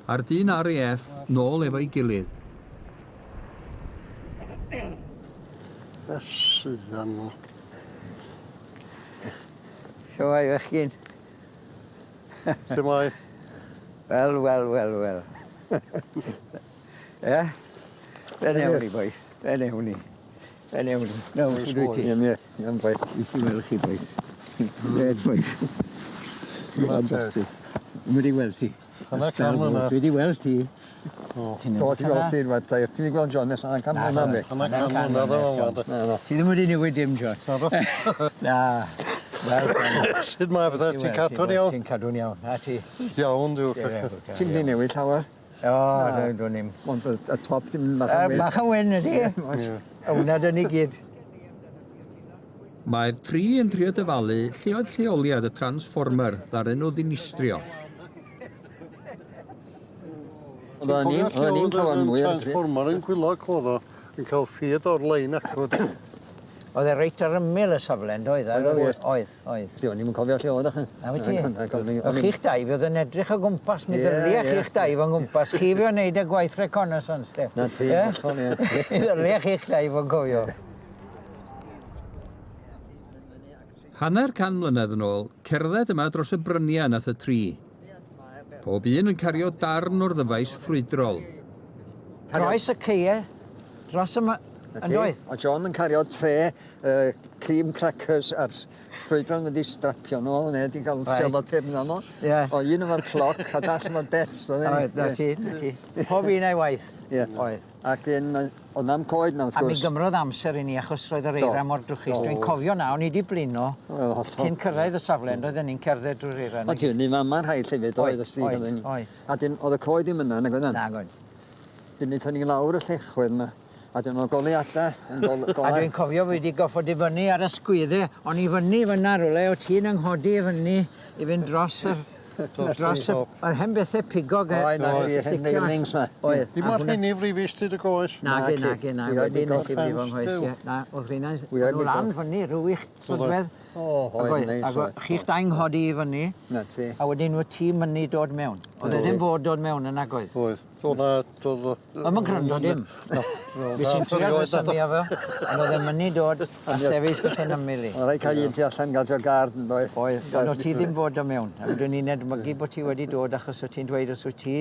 Speaker 1: a'r dyn RAF nôl efo'i gilydd.
Speaker 4: Sydd nhw.
Speaker 2: So ai fechgyn.
Speaker 4: Lle mai?
Speaker 2: Wel. Ie? Fe newn ni, boys. Fe newn ni. No, dwi ti.
Speaker 3: Ia'n bai.
Speaker 2: Ys i weld chi, boys. Red, boys.
Speaker 4: Fantastic.
Speaker 2: Wedi weld ti.
Speaker 4: Hanna can yna.
Speaker 2: Wedi weld ti.
Speaker 3: Do, ti'n gweld ti, Tair. Ti'n gweld John nes yna'n can yna mi?
Speaker 4: Hanna can yna, dda.
Speaker 2: Ti ddim wedi newid dim, John. Na.
Speaker 4: Sut mae bydda, ti'n cadw'n iawn?
Speaker 2: Ti'n cadw'n iawn, na ti.
Speaker 4: Iawn, diw.
Speaker 3: Ti'n mynd i newid llawer?
Speaker 2: O, dwi'n nim.
Speaker 3: Ond y top dim bach yn wyn.
Speaker 2: Bach yn wyn, ydi? Hwna dyn ni gyd.
Speaker 1: Mae'r tri yn trio dyfalu lle oedd lleoliad y transformer ddaru nhw ddinistrio.
Speaker 3: Oedden ni'n clywed mwy ar y pryd.
Speaker 4: Transformer yn gwylog oedd o, yn cael ffid o'r lein acod.
Speaker 2: Oedd e reit ar ymyl y safle, yn doedd? Oedd.
Speaker 3: Ti, o'n i'n cofio lle oedd o'ch.
Speaker 2: Na wyt ti? O chi'ch dau, fydd yn edrych o gwmpas, mi ddyrlia chi'ch dau fo'n gwmpas. Chi fi o'n neud y gwaith reconnaissance, de?
Speaker 3: Na ti, hollol, ie.
Speaker 2: Mi ddyrlia chi'ch dau fo'n cofio.
Speaker 1: Hanner can mlynedd yn ôl, cerdded yma dros y bryniau nath y tri. Pob un yn cario darn o'r ddyfais ffrwydrol.
Speaker 2: Dros y ceir, dros yma, yn doedd?
Speaker 3: O John yn cario tre cream crackers a'r ffrwydron wedi strapio nôl, neu wedi cael selotip yna nhw. O un efo'r cloc a dall efo'r dets.
Speaker 2: Oedd, na ti. Pob un ei waith. Oedd.
Speaker 3: Ac o'n am coed na, wrth
Speaker 2: A mi
Speaker 3: gwrs.
Speaker 2: gymrodd amser i ni achos roedd yr eira mor drwchus. Dwi'n cofio na, o'n i di blino. Cyn cyrraedd y safle, ond oedden ni'n cerdded drwy'r eira.
Speaker 3: O ti, ni mamma'n rhaid llefyd oedd ysdi. A dyn, oedd y coed i'm yna, nag oedd yna?
Speaker 2: Na, oedd.
Speaker 3: Dyn ni tynnu lawr y llechwedd yma. A dyn nhw'n goliadau.
Speaker 2: A dwi'n cofio wedi goffod i fyny ar y sgwyddau. O'n i fyny fyna rwle, o ti'n ynghodi i fyny i fynd dros y... Oedd hen bethau pigog.
Speaker 3: Oedd, na ti, hen railings ma.
Speaker 2: Oedd.
Speaker 4: Dim ar hynny frifis ti dy goes?
Speaker 2: Na, wedyn nes i brifo nghoes. Na, oedd rhywun nhw lan fyny, rwych trwydwedd.
Speaker 3: Oedd, neis.
Speaker 2: Ac chi'ch da'n nghodi i fyny.
Speaker 3: Na ti.
Speaker 2: A wedyn nhw ti mynnu dod mewn. Oedd e ddim fod dod mewn yna oedd.
Speaker 4: Oedd. Oedd.
Speaker 2: Oedd yn gryndo dim. Fi sy'n trial symu o fe. Ond oedd e mynnu dod a sefyll wrthyn ymylu.
Speaker 3: Oedd rhaid cael un ti allan gael jo gard yn doi.
Speaker 2: Oedd. Ond o ti ddim fod o mewn. A wedyn ni'n edmygu bod ti wedi dod achos o ti'n dweud os wyt ti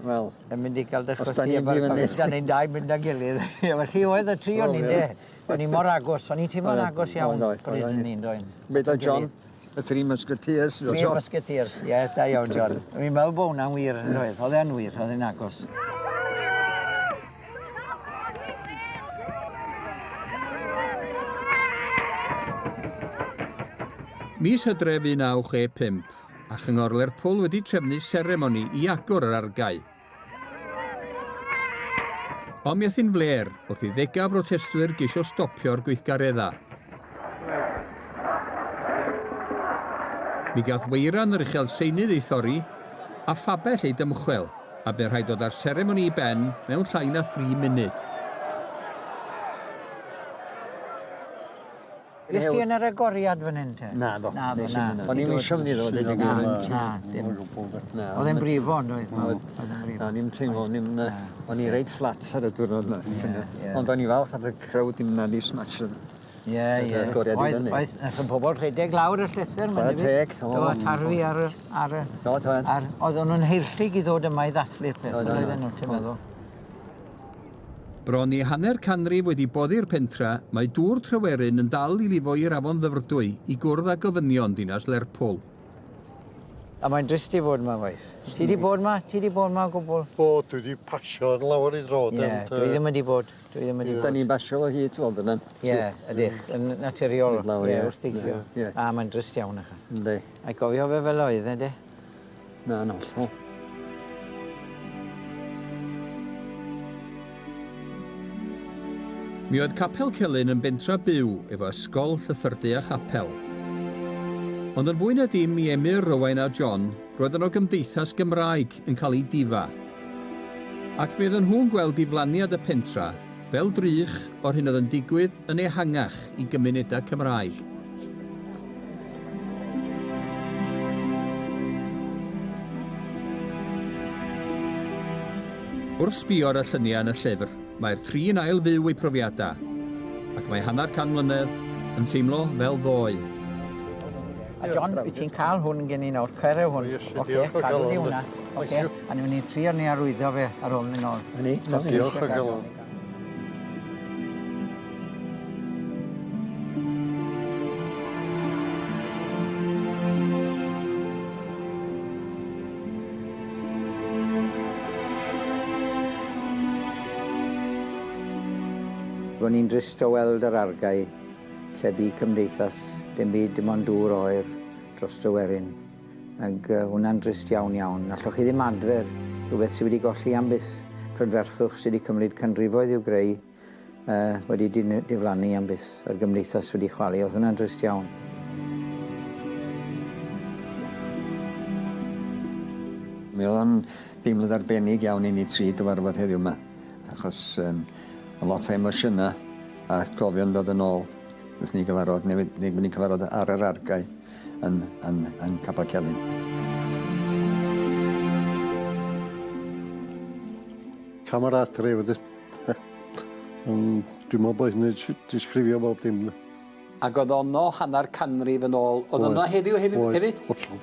Speaker 3: Wel.
Speaker 2: yn mynd i gael dy
Speaker 3: Os da ni'n byw yn
Speaker 2: Da ni'n dau mynd â gilydd. Felly oedd y tri o'n ni de. O'n i mor agos. O'n i teimlo'n agos iawn. Bryd ni'n doen.
Speaker 3: Beth o John? Y Three Musketeers.
Speaker 2: Three Musketeers. Ie, da iawn, John. Mi'n meddwl bod hwnna'n wir yn doedd. Oedd e'n wir, oedd e'n agos.
Speaker 1: Mis Hydref 1965, a Chyngor Lerpwl wedi trefnu seremoni i agor yr argau. Ond mi athyn fler wrth i ddegau protestwyr geisio stopio'r gweithgareddau. Mi gath Weiran yr uchel seinydd ei thorri a phabell ei dymchwel, a be rhaid dod ar seremoni i ben mewn llai na 3 munud.
Speaker 2: Ys ti yn yr agoriad fan hyn te?
Speaker 3: Na, do.
Speaker 2: Na.
Speaker 3: O'n i'n misio mynd i ddod i ddod.
Speaker 2: Na, dim. Oedd e'n brifo, yn doedd?
Speaker 3: Na, ni'n teimlo, o'n i reid fflat ar y diwrnod na. Ond o'n i falch at y crowd dim na di smash.
Speaker 2: Ie. Oedd, nath y pobl rhedeg lawr y llythyr.
Speaker 3: Chwarae teg.
Speaker 2: Do, a tarfu ar y...
Speaker 3: Do, tad.
Speaker 2: Oedd nhw'n heillig i ddod yma i ddathlu'r peth. Oedd nhw, ti'n meddwl?
Speaker 1: Bron i hanner canrif wedi boddi'r pentra, mae dŵr Tryweryn yn dal i lifo i'r afon Ddyfrdwy i gwrdd â gofynion dinas Lerpwl.
Speaker 2: A mae'n drist i fod yma, waith. Ti di bod yma? Ti di bod yma o gwbl?
Speaker 4: Bod, dwi wedi pasio yn lawer i ddrod.
Speaker 2: Ie, dwi ddim wedi bod.
Speaker 3: Da ni'n basio o hyd, fel dyna.
Speaker 2: Ie, ydych. Yn naturiol.
Speaker 3: Ie,
Speaker 2: wrth digio. A mae'n drist iawn eich.
Speaker 3: Ynddi.
Speaker 2: A'i gofio fe fel oedd, ydy?
Speaker 3: Na, no.
Speaker 1: Mi oedd Capel Celyn yn bentra byw efo ysgol, llythyrdu a chapel. Ond yn fwy na dim i Emyr, Rowan a John, roedden nhw gymdeithas Gymraeg yn cael ei difa. Ac mi oedden nhw'n gweld diflaniad y pentra fel drych o'r hyn oedd yn digwydd yn ehangach i gymunedau Cymraeg. Wrth sbio ar y lluniau yn y llyfr, mae'r tri yn ail fyw eu profiadau, ac mae hanner can mlynedd yn teimlo fel ddoe.
Speaker 2: A John, wyt ti'n cael hwn gen i nawr, cyrra hwn. Oce, cadw ni hwnna. Oce, a ni'n mynd i trio ni arwyddo fe ar ôl ni nôl.
Speaker 4: Diolch o galon.
Speaker 2: O'n i'n drist o weld yr argau lle bu cymdeithas, dim byd dim ond dŵr oer dros Tryweryn. Ac hwnna'n drist iawn iawn. Allwch chi ddim adfer rhywbeth sydd wedi golli am byth. Prydferthwch sydd wedi cymryd canrifoedd i'w greu wedi diflannu am byth. Yr gymdeithas wedi chwalu. Oedd hwnna'n drist iawn.
Speaker 3: Mi oedd o'n deimlad arbennig iawn i ni tri gyfarfod heddiw yma, achos a lot o emosiynau a gofion dod yn ôl wrth ni gyfarfod, neu wnaethon ni cyfarfod ar yr argau yn Capel Celyn.
Speaker 4: Camaratre wedi. Dwi'n meddwl bod hynny disgrifio bob dim.
Speaker 10: Ac oedd ono hanner canrif yn ôl. Oedd ono heddiw hefyd?
Speaker 4: Hollol.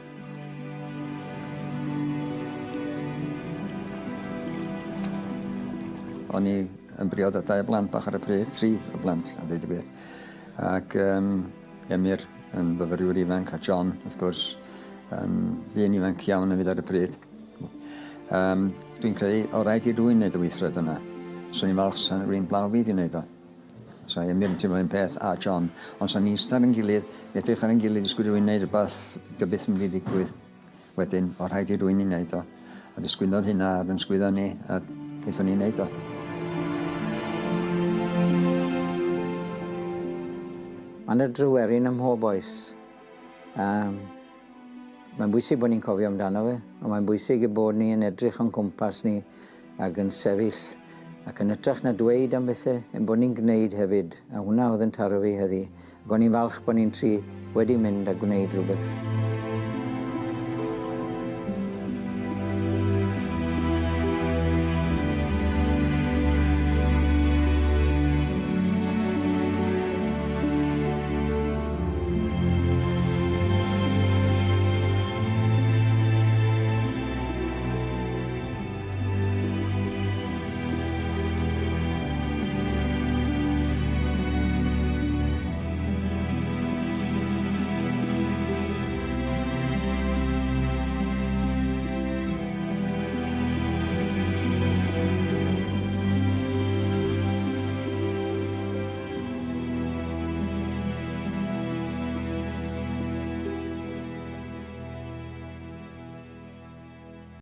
Speaker 3: O'n i yn briod a 2 blant bach ar y pryd, 3 y blant, a dweud y byr. Ac Emyr yn fyfyriwr ifanc, a John, wrth gwrs, yn ddyn ifanc iawn yn fydd ar y pryd. Dwi'n credu, o rhaid i rwy'n wneud y weithred yna. So ni'n falch sy'n rwy'n blaw fi di wneud o. So Emyr yn teimlo'n peth, a John. Ond sy'n ni'n star yn gilydd, edrych ar yn gilydd i sgwyd rwy'n wneud rhywbeth gybyth yn mynd i ddigwydd. Wedyn, o rhaid i rwy'n i wneud o. A disgwynodd hynna ar yn sgwyddo ni, a wnaethon ni'n wneud o.
Speaker 2: Mae'n y Tryweryn ym mhob oes. Mae'n bwysig bod ni'n cofio amdano fe, ond mae'n bwysig y bod ni yn edrych o'n cwmpas ni ac yn sefyll ac yn ytrach na dweud am bethau, yn bod ni'n gwneud hefyd. A hwnna oedd yn taro fi heddi. Ac o'n i'n falch bod ni'n tri wedi mynd a gwneud rhywbeth.